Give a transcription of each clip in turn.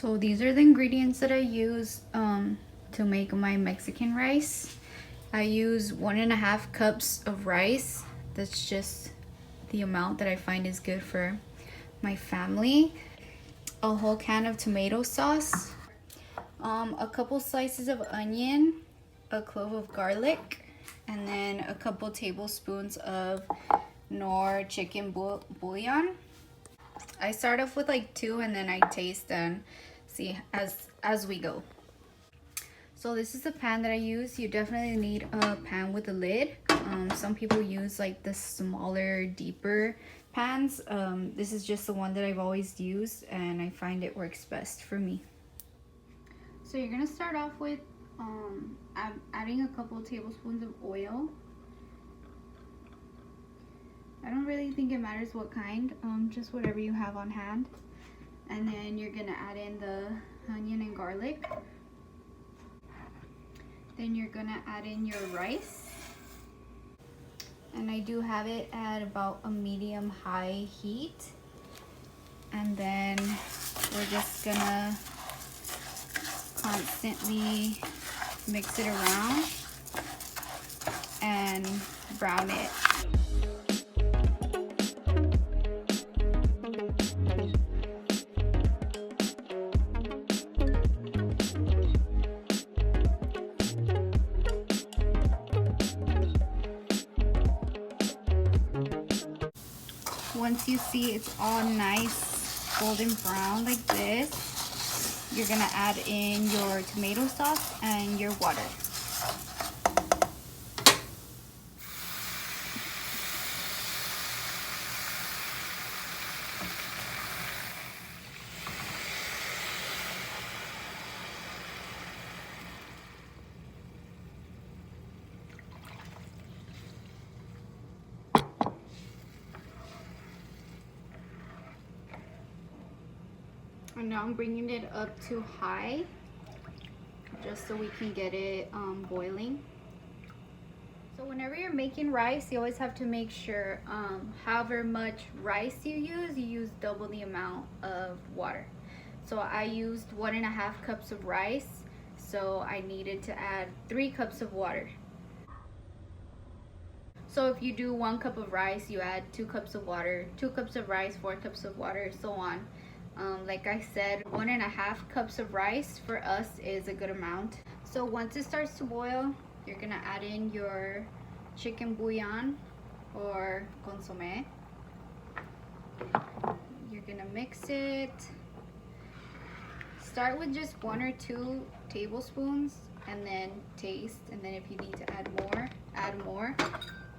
So these are the ingredients that I use to make my Mexican rice. I use 1.5 cups of rice. That's just the amount that I find is good for my family. A whole can of tomato sauce, a couple slices of onion, a clove of garlic, and then a couple tablespoons of Knorr chicken bouillon. I start off with like 2 and then I taste and see as we go. So this is the pan that I use. You definitely need a pan with a lid. Some people use like the smaller, deeper pans. This is just the one that I've always used and I find it works best for me. So you're gonna start off with adding a couple tablespoons of oil. I don't really think it matters what kind, just whatever you have on hand. And then you're gonna add in the onion and garlic. Then you're gonna add in your rice. And I do have it at about a medium-high heat. And then we're just gonna constantly mix it around and brown it. Once you see it's all nice golden brown like this, you're gonna add in your tomato sauce and your water. And now I'm bringing it up to high, just so we can get it boiling. So whenever you're making rice, you always have to make sure however much rice you use double the amount of water. So I used 1.5 cups of rice, so I needed to add 3 cups of water. So if you do 1 cup of rice, you add 2 cups of water, 2 cups of rice, 4 cups of water, so on. Like I said, 1.5 cups of rice for us is a good amount. So once it starts to boil, you're gonna add in your chicken bouillon or consome. You're gonna mix it. Start with just 1 or 2 tablespoons and then taste. And then if you need to add more, add more.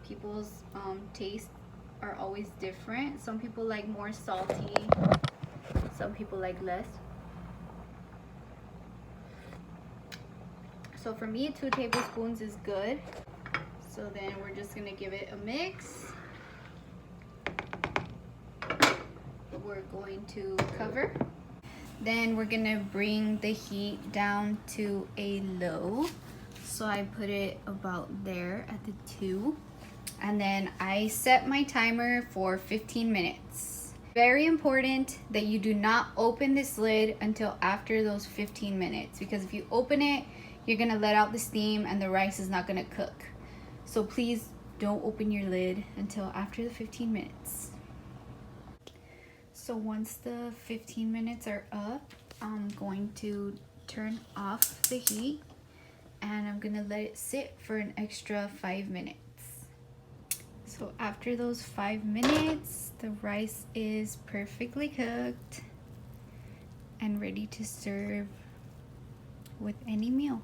People's tastes are always different. Some people like more salty. Some people like less. So for me, 2 tablespoons is good. So then we're just gonna give it a mix. We're going to cover. Then we're gonna bring the heat down to a low. So I put it about there at the 2. And then I set my timer for 15 minutes. Very important that you do not open this lid until after those 15 minutes, because if you open it, you're gonna let out the steam and the rice is not gonna cook. So please don't open your lid until after the 15 minutes. So once the 15 minutes are up, I'm going to turn off the heat and I'm gonna let it sit for an extra 5 minutes. So after those 5 minutes, the rice is perfectly cooked and ready to serve with any meal.